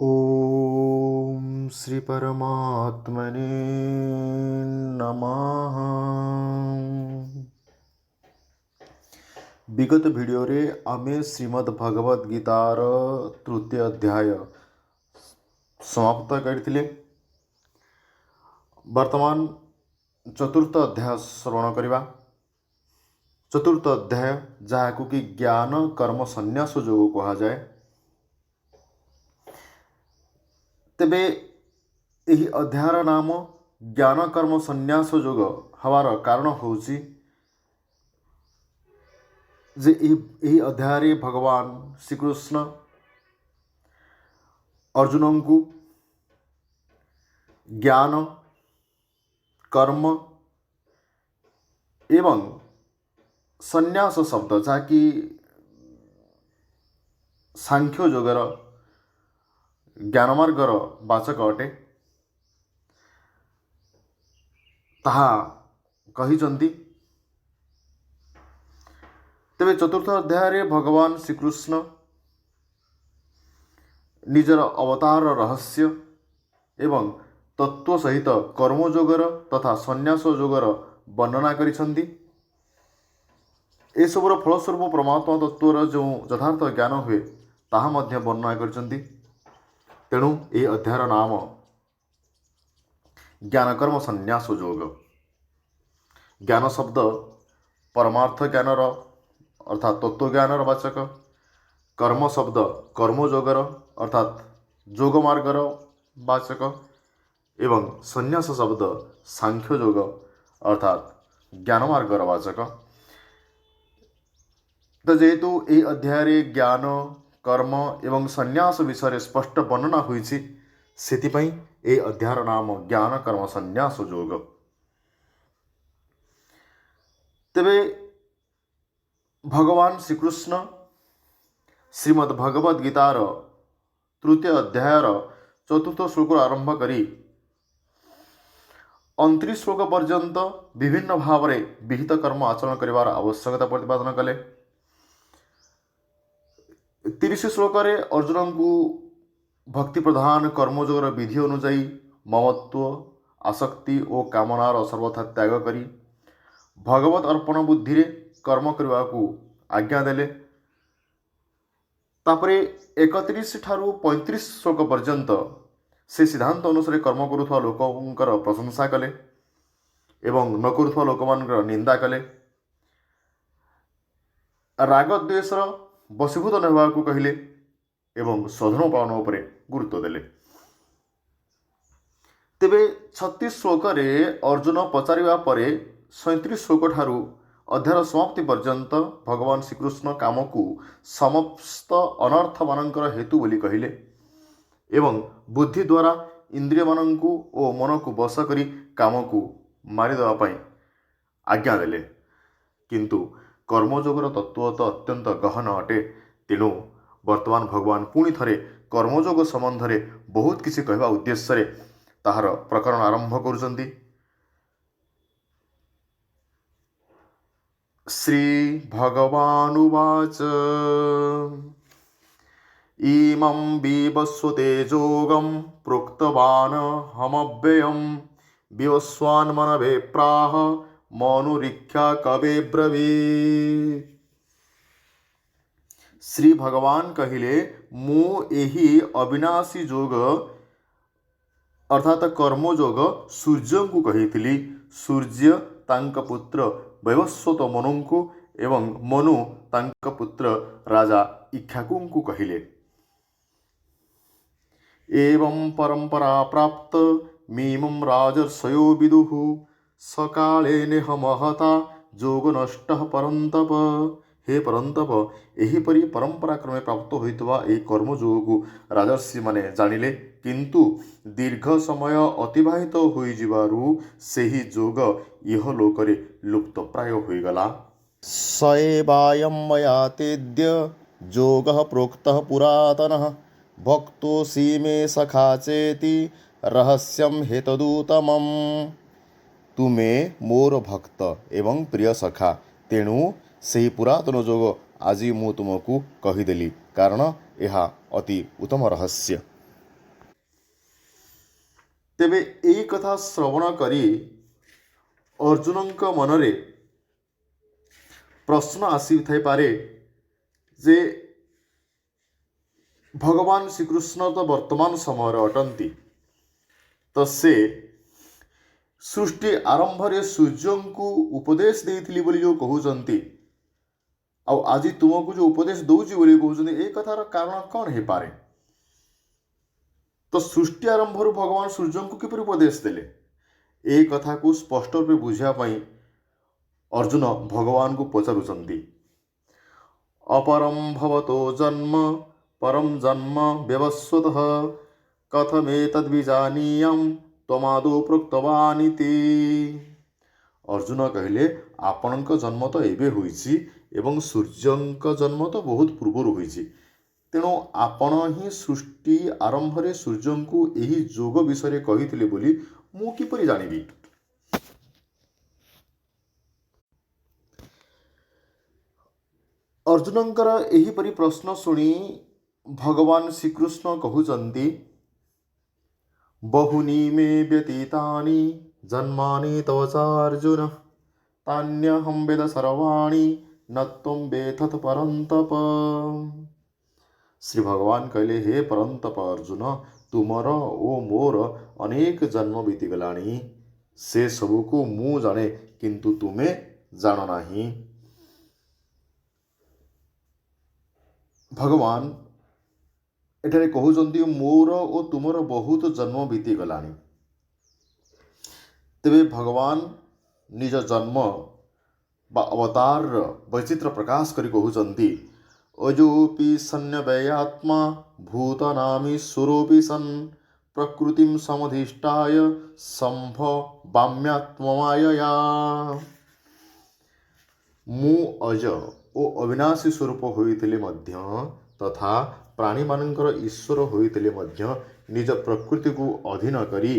ओम श्री परमात्मने नमः। विगत भिडियो रे आमे श्रीमद् भगवद गीतार तृतीय अध्याय समाप्त करथिले। वर्तमान चतुर्थ अध्याय श्रवण करिबा। चतुर्थ अध्याय जहाकु कि ज्ञान कर्म संन्यास योग कहा जाए। तेबे यही अध्यायर नाम ज्ञान कर्म संन्यास योग हवार कारण होउची जे यही अध्याय भगवान श्रीकृष्ण अर्जुन को ज्ञान कर्म एवं संन्यास शब्द जाकि सांख्य योगर ज्ञान मार्गर वाचक अटे ताहा कहिचंती। तेबे चतुर्थ अध्याय भगवान श्रीकृष्ण निजर अवतार रहस्य एवं तत्व सहित कर्मयोगर तथा संन्यास योगर वर्णना करिसंती। एसबुर फलस्वरूप परमात्मा तत्वर जो यथार्थ ज्ञान हुए ताहा मध्य वर्णना करिसंती। तेणु ये अध्यायर नाम ज्ञान कर्म संन्यास योग। ज्ञान शब्द परमार्थ ज्ञानर अर्थात तत्व ज्ञानर वाचक। कर्म शब्द कर्मयोगर अर्थात योग मार्गर वाचक एवं संन्यास शब्द सांख्य योग अर्थात ज्ञान मार्गर वाचक। तो जेहेतु ये अध्याय ज्ञान कर्म एवं संन्यास विषय स्पष्ट वर्णना हुई सेतिपई ए अध्यायर नाम ज्ञान कर्म संन्यास योग। तेबे भगवान श्रीकृष्ण श्रीमद् भगवद गीतार तृतीय अध्यायर चतुर्थ श्लोक आरंभ करी 29 श्लोक पर्यंत विभिन्न भाव में विहित कर्म आचरण करिवार आवश्यकता प्रतिपादन कले। 30 श्लोक अर्जुन को भक्ति प्रधान कर्मयोगर विधि अनुजाई ममत्व आसक्ति और कामनार सर्वथा त्याग करी भगवत अर्पण बुद्धि रे कर्म करने को आज्ञा देले। तापरे 31 ठारू 35 श्लोक पर्यंत से सिद्धांत अनुसार कर्म करुवा लोकंकर प्रशंसा कले एवं न करुवा लोक मानकर निंदा कले। राग द्वेषर वशीभूत न को कहले एवं स्वधर्म पालन उपरे गुरुत्व देले। तेबे 36 श्लोक रे अर्जुन पचारिबा परे 37 श्लोक ठारू अध्याय समाप्ति पर्यंत भगवान श्रीकृष्ण काम को समस्त अनर्थ मानकर हेतु बोली कहले एवं बुद्धि द्वारा इंद्रिय मानंकु ओ मन को बस करी काम को मारिदेवा पई आज्ञा देले। किंतु कर्मयोगर तत्व तो अत्यंत गहन अटे। तेणु वर्तमान भगवान पुणी थरे कर्मयोग संबंध में बहुत किसी कहवा उद्देश्य रे ताहार प्रकरण आरंभ करुचंती। श्री भगवानुवाच इमं विवस्वते जोगं प्रोक्तवान् हमव्ययं विवस्वान् मनवे प्राह मनुरीक्षा कवे ब्रवीत्। श्री भगवान कहिले मु एही अविनाशी जोग अर्थात कर्मयोग सूर्य को कही सूर्य तांक पुत्र वैवस्वत मनु को एवं मनु तांक पुत्र राजा इक्ष्वाकु को कहिले। एवं परंपरा प्राप्त मीमं राजर्षयो विदुः सकाले नेह महता जोग नष्ट परंतप। हे परंतप एहीपरि परंपरा क्रमे प्राप्त होइतवा ए कर्मयोग को राजर्षि माने जानिले किंतु दीर्घ समय अतिबाहित होई जिबारु सेही जोग इह लोकरे लुप्त प्राय होइगला। सएवायं मया तेद्य जोगः प्रोक्तः पुरातनः भक्तोऽसि मे सखा चेति रहस्यं हेतदुत्तमम्। तुमे मोर भक्त एवं प्रिय सखा तेणु से पुरातन जोग आज मु तुमको कहीदेली कारण यह अति उत्तम रहस्य। ତେବେ ଏହି କଥା ଶ୍ରବଣ କରି ଅର୍ଜୁନଙ୍କ ମନରେ ପ୍ରଶ୍ନ ଆସିଥାଇପାରେ ଯେ ଭଗବାନ ଶ୍ରୀକୃଷ୍ଣ ତ ବର୍ତ୍ତମାନ ସମୟରେ ଅଟନ୍ତି, ତ ସେ ସୃଷ୍ଟି ଆରମ୍ଭରେ ସୂର୍ଯ୍ୟଙ୍କୁ ଉପଦେଶ ଦେଇଥିଲି ବୋଲି ଯେଉଁ କହୁଛନ୍ତି, ଆଉ ଆଜି ତୁମକୁ ଯେଉଁ ଉପଦେଶ ଦଉଛି ବୋଲି କହୁଛନ୍ତି, ଏ କଥାର କାରଣ କ'ଣ ହେଇପାରେ? ତ ସୃଷ୍ଟି ଆରମ୍ଭରୁ ଭଗବାନ ସୂର୍ଯ୍ୟଙ୍କୁ କିପରି ଉପଦେଶ ଦେଲେ? ଏ କଥାକୁ ସ୍ପଷ୍ଟ ରୂପେ ବୁଝିବା ପାଇଁ ଅର୍ଜୁନ ଭଗବାନଙ୍କୁ ପଚାରୁଛନ୍ତି। ଅପରଂ ଭବତୋ ଜନ୍ମ ପରଂ ଜନ୍ମ ବ୍ୟବସ୍ୱତଃ କଥମେତଦ୍ବିଜାନୀୟଂ ତ୍ୱମାଦୌ ପ୍ରୋକ୍ତବାନିତି। ଅର୍ଜୁନ କହିଲେ, ଆପଣଙ୍କ ଜନ୍ମ ତ ଏବେ ହୋଇଛି ଏବଂ ସୂର୍ଯ୍ୟଙ୍କ ଜନ୍ମ ତ ବହୁତ ପୂର୍ବରୁ ହୋଇଛି, ତେଣୁ ଆପଣ ହିଁ ସୃଷ୍ଟି ଆରମ୍ଭରେ ସୂର୍ଯ୍ୟଙ୍କୁ ଏହି ଯୋଗ ବିଷୟରେ କହିଥିଲେ ବୋଲି ମୁଁ କିପରି ଜାଣିବି? ଅର୍ଜୁନଙ୍କର ଏହିପରି ପ୍ରଶ୍ନ ଶୁଣି ଭଗବାନ ଶ୍ରୀକୃଷ୍ଣ କହୁଛନ୍ତି, ବହୁନି ମେ ବ୍ୟତୀତାନି ଜନ୍ମାନି ତବ ଚାର୍ଜୁନ ତାନ୍ୟହଂ ବେଦ ସର୍ବାଣି न त्वं वेत्थ परन्तप। ଶ୍ରୀ ଭଗବାନ କହିଲେ, ହେ ପରନ୍ତପ ଅର୍ଜୁନ, ତୁମର ଓ ମୋର ଅନେକ ଜନ୍ମ ବିତିଗଲାଣି, ସେ ସବୁକୁ ମୁଁ ଜାଣେ, କିନ୍ତୁ ତୁମେ ଜାଣ ନାହିଁ। ଭଗବାନ ଏଠାରେ କହୁଛନ୍ତି, ମୋର ଓ ତୁମର ବହୁତ ଜନ୍ମ ବିତିଗଲାଣି। ତେବେ ଭଗବାନ ନିଜ ଜନ୍ମ ବା ଅବତାରର ବୈଚିତ୍ର୍ୟ ପ୍ରକାଶ କରି କହୁଛନ୍ତି, ଅଯୋପି ସନ୍ୟବୟାତ୍ମା ଭୂତାନାମୀଶ୍ୱରୋପି ସନ୍ ପ୍ରକୃତିଂ ସମଧିଷ୍ଠାୟ ସମ୍ଭବାମ୍ୟାତ୍ମମାୟୟା। ମୁଁ ଅଜ ଓ ଅବିନାଶୀ ସ୍ୱରୂପ ହୋଇଥିଲେ ମଧ୍ୟ ତଥା ପ୍ରାଣୀମାନଙ୍କର ଈଶ୍ୱର ହୋଇଥିଲେ ମଧ୍ୟ ନିଜ ପ୍ରକୃତିକୁ ଅଧୀନ କରି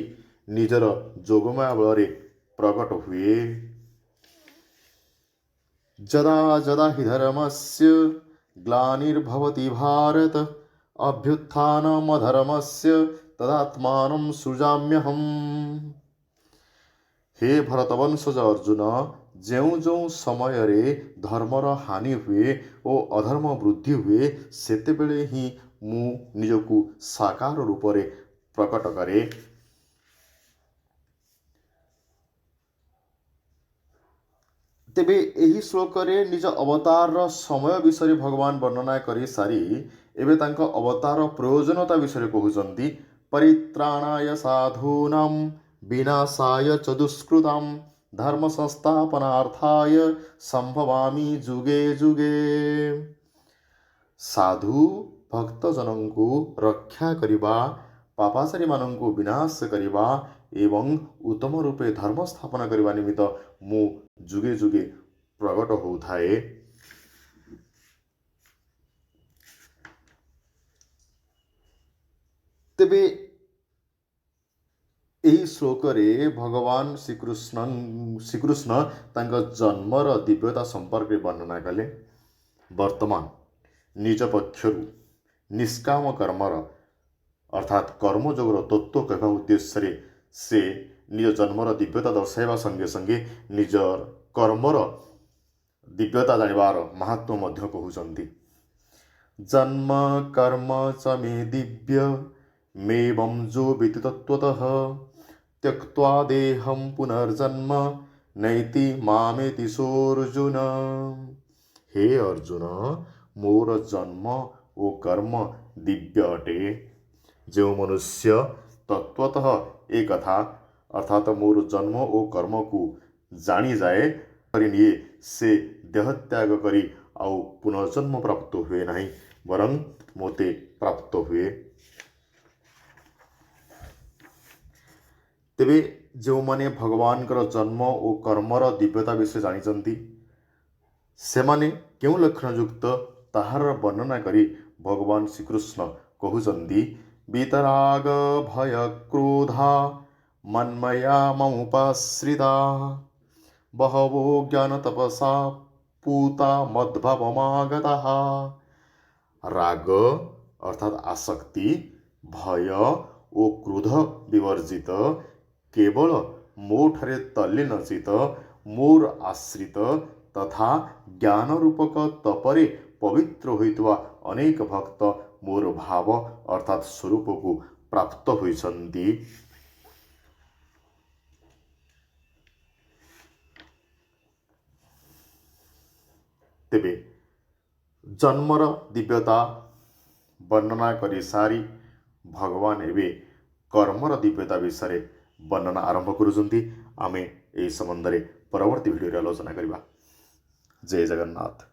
ନିଜର ଯୋଗମାୟା ବଳରେ ପ୍ରକଟ ହୁଏ। ଯଦା ଯଦା ହି ଧର୍ମସ୍ୟ ଗ୍ଲାନିର୍ଭବତି ଭାରତ ଅଭ୍ୟୁତ୍ଥାନମଧର୍ମସ୍ୟ ତଦାତ୍ମାନଂ ସୃଜାମ୍ୟହମ୍। ହେ ଭରତବଂଶଜ ଅର୍ଜୁନ, ଯେଉଁ ଯେଉଁ ସମୟରେ ଧର୍ମର ହାନି ହୁଏ ଓ ଅଧର୍ମ ବୃଦ୍ଧି ହୁଏ, ସେତେବେଳେ ହିଁ ମୁଁ ନିଜକୁ ସାକାର ରୂପରେ ପ୍ରକଟ କରେ। ତେବେ ଏହି ଶ୍ଲୋକରେ ନିଜ ଅବତାରର ସମୟ ବିଷୟରେ ଭଗବାନ ବର୍ଣ୍ଣନା କରି ସାରି ଏବେ ତାଙ୍କ ଅବତାର ପ୍ରୟୋଜନତା ବିଷୟରେ କହୁଛନ୍ତି। ପରିତ୍ରାଣାୟ ସାଧୂନାଂ ବିନାଶାୟ ଚ ଦୁଷ୍କୃତାଂ ଧର୍ମ ସଂସ୍ଥାପନାର୍ଥାୟ ସମ୍ଭବାମି ଯୁଗେ ଯୁଗେ। ସାଧୁ ଭକ୍ତଜନଙ୍କୁ ରକ୍ଷା କରିବା, ପାପାଚାରୀମାନଙ୍କୁ ବିନାଶ କରିବା ଏବଂ ଉତ୍ତମ ରୂପେ ଧର୍ମ ସ୍ଥାପନ କରିବା ନିମିତ୍ତ ମୁଁ ଯୁଗେ ଯୁଗେ ପ୍ରକଟ ହେଉଥାଏ। ତେବେ ଏହି ଶ୍ଲୋକରେ ଭଗବାନ ଶ୍ରୀକୃଷ୍ଣ ତାଙ୍କ ଜନ୍ମର ଦିବ୍ୟତା ସମ୍ପର୍କରେ ବର୍ଣ୍ଣନା କଲେ। ବର୍ତ୍ତମାନ ନିଜ ପକ୍ଷରୁ ନିଷ୍କାମ କର୍ମର ଅର୍ଥାତ୍ କର୍ମଯୋଗର ତତ୍ତ୍ୱ କହିବା ଉଦ୍ଦେଶ୍ୟରେ ସେ ନିଜ ଜନ୍ମର ଦିବ୍ୟତା ଦର୍ଶାଇବା ସଙ୍ଗେ ସଙ୍ଗେ ନିଜ କର୍ମର ଦିବ୍ୟତା ଜାଣିବାର ମାହାତ୍ମ୍ୟ ମଧ୍ୟ କହୁଛନ୍ତି। ଜନ୍ମ କର୍ମ ଚ ମେ ଦିବ୍ୟ ମେବଂ ଯୋ ବିତି ତତ୍ତ୍ୱତଃ ତ୍ୟକ୍ତ୍ୱା ଦେହଂ ପୁନର୍ଜନ୍ମ ନୈତି ମାମେତି ସୋऽର୍ଜୁନ। ହେ ଅର୍ଜୁନ, ମୋର ଜନ୍ମ ଓ କର୍ମ ଦିବ୍ୟ ଅଟେ। ଯେଉଁ ମନୁଷ୍ୟ ତତ୍ତ୍ୱତଃ ଏ କଥା ଅର୍ଥାତ୍ ମୋର ଜନ୍ମ ଓ କର୍ମକୁ ଜାଣିଯାଏ, କରିନିଏ, ସେ ଦେହତ୍ୟାଗ କରି ଆଉ ପୁନର୍ଜନ୍ମ ପ୍ରାପ୍ତ ହୁଏ ନାହିଁ, ବରଂ ମୋତେ ପ୍ରାପ୍ତ ହୁଏ। ତେବେ ଯେଉଁମାନେ ଭଗବାନଙ୍କର ଜନ୍ମ ଓ କର୍ମର ଦିବ୍ୟତା ବିଷୟ ଜାଣିଛନ୍ତି, ସେମାନେ କେଉଁ ଲକ୍ଷଣଯୁକ୍ତ ତାହାର ବର୍ଣ୍ଣନା କରି ଭଗବାନ ଶ୍ରୀକୃଷ୍ଣ କହୁଛନ୍ତି, ବିତରାଗ ଭୟ କ୍ରୋଧା ମନ୍ମୟା ମମୁପାଶ୍ରିତା ବହବୋ ଜ୍ଞାନ ତପସା ପୂତା ମଦ୍ଭାବମାଗତାଃ। ରାଗ ଅର୍ଥାତ୍ ଆସକ୍ତି, ଭୟ ଓ କ୍ରୋଧ ବିବର୍ଜିତ କେବଳ ମୋଠାରେ ତଲ୍ଲୀନଚିତ ମୋର ଆଶ୍ରିତ ତଥା ଜ୍ଞାନ ରୂପକ ତପରେ ପବିତ୍ର ହୋଇଥିବା ଅନେକ ଭକ୍ତ ମୋର ଭାବ ଅର୍ଥାତ୍ ସ୍ୱରୂପକୁ ପ୍ରାପ୍ତ ହୋଇଛନ୍ତି। ତେବେ ଜନ୍ମର ଦିବ୍ୟତା ବର୍ଣ୍ଣନା କରି ସାରି ଭଗବାନ ଏବେ କର୍ମର ଦିବ୍ୟତା ବିଷୟରେ ବର୍ଣ୍ଣନା ଆରମ୍ଭ କରୁଛନ୍ତି। ଆମେ ଏହି ସମ୍ବନ୍ଧରେ ପରବର୍ତ୍ତୀ ଭିଡ଼ିଓରେ ଆଲୋଚନା କରିବା। ଜୟ ଜଗନ୍ନାଥ।